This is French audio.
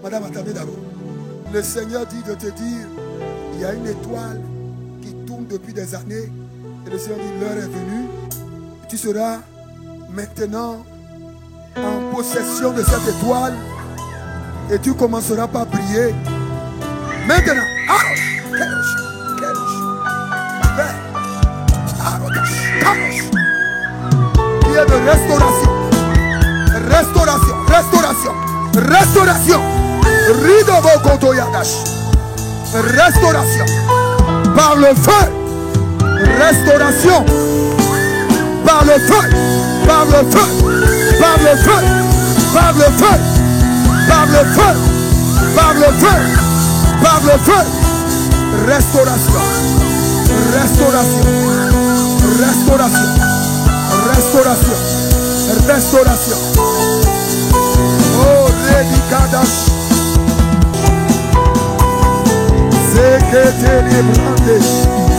Madame, attendez d'abord. Le Seigneur dit de te dire, il y a une étoile qui tourne depuis des années. Et le Seigneur dit, l'heure est venue. Tu seras maintenant en possession de cette étoile. Et tu commenceras par briller. Maintenant. Il y a de restauration. Restauration. Restauration. Restauration. Ridobo Koto Yagash. Restauration. Par le feu. Restauration. Par le feu. Par le feu. Par le feu. Par le feu. Par le feu. Par le feu. Par le feu. Restauration. Restauration. Restauration. Restauration. Restauration. Oh, Redikadash. C'est que tu es libre.